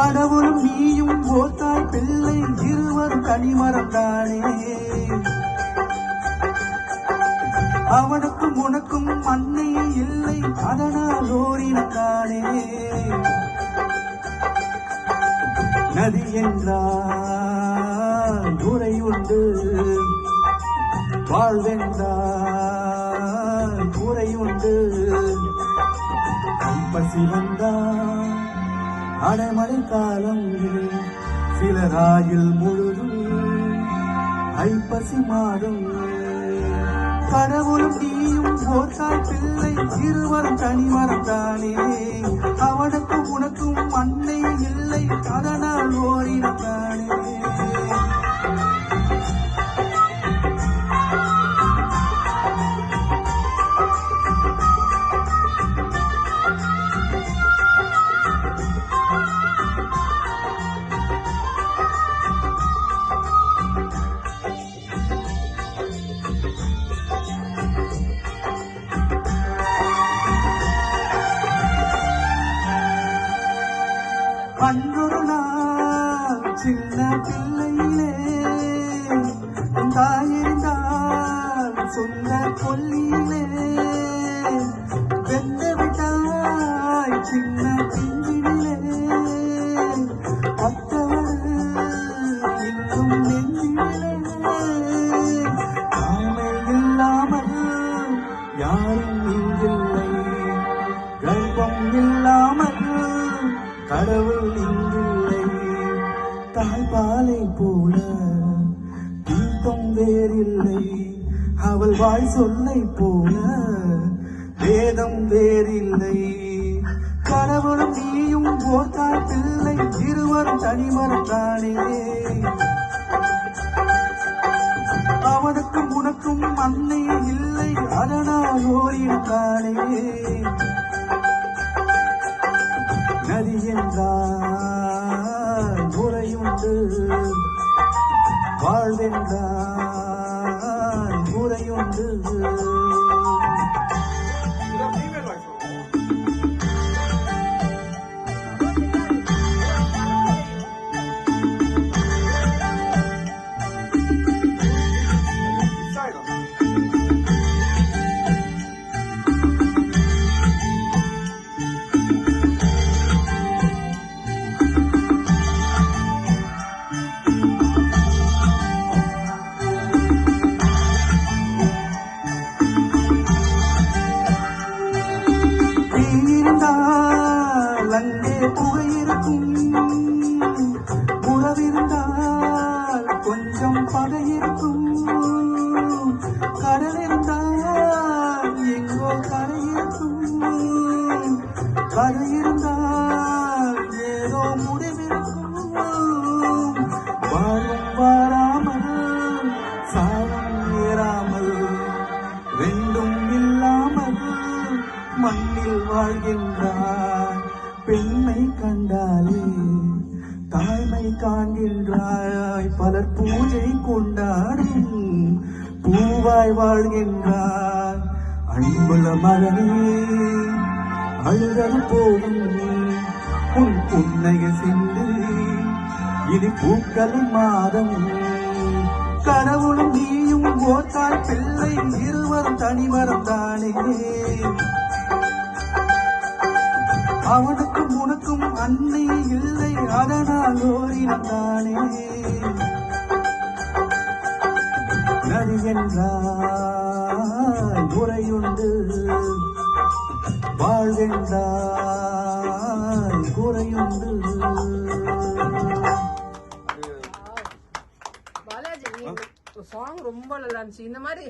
கடவுளும் நீயும் ஓர்த்தாய் பிள்ளை இருவரும் தனிமரம் தானே. அவனுக்கும் உனக்கும் அன்னை இல்லை அதனால் ஓரினத்தானே. நதி என்றால் உரை உண்டு, வாழ்வென்றால் உரை உண்டு. கைப்பசி வந்தால் அடைமழை காலம் சிலராயில் முழுதும் ஐப்பசி மாதம். கடவுளும் நீயும் ஓர்த்தாய் பிள்ளை இருவரும் தனிமரம் தானே. அவனுக்கும் உனக்கும் அன்னை இல்லை அதனால் ஓரினத்தானே. அன்றொரு நாள் சின்ன பிள்ளையிலே தாயிருந்தால் சொந்த கொல்லியிலே வெந்த விட்டாய் சின்ன பிஞ்சிலே. மற்றவள் இன்னும் நெஞ்சிலே தாய்மை இல்லாமல் யாரும் இங்கில்லை. கர்ப்பம் இல்லாமல் கடவுள் இங்கில்லை. தாய்பாலை போல தீபம் வேறில்லை. அவள் வாய் சொல்லை போல வேதம் வேறில்லை. கடவுளும் நீயும் ஓர்த்தாய் பிள்ளை இருவரும் தனிமரம் தானே. அவனுக்கும் உனக்கும் அன்னை இல்லை அதனால் ஓரினத்தானே. நதி என்றால் உரையுண்டு, வாழ்வென்றால் உரையுண்டு. அங்கே புகையிருக்கும், உறவிருந்தால் கொஞ்சம் பகையிருக்கும். கடல் இருந்தால் எங்கோ கரையிருக்கும். கரையிருந்தால் ஏதோ முடிவிருக்கும். வாழும் வாராமல் சாரம் ஏறாமல் ரெண்டும் இல்லாமல் மண்ணில் வாழ்கின்றார். பெண்மை கண்டாலே தாய்மை காண்கின்றாய். பலர் பூஜை கொண்டாடும் பூவாய் வாழ்கின்றார். அன்புள்ள மகனே அழுதது போதும் உன் புன்னைய சிந்து இது பூக்களின் மாதம். கடவுளும் நீயும் ஓர்த்தாய் பிள்ளை இருவரும் தனிமரம் தானே. அவனுக்கும் உனக்கும் அன்னை இல்லை அதனால் ஓரினத்தானே. நதி என்றால் உரையுண்டு, வாழ்வென்றால் குறையுண்டு. பாலாஜி சாங் ரொம்ப நல்லா இருந்துச்சு. இந்த மாதிரி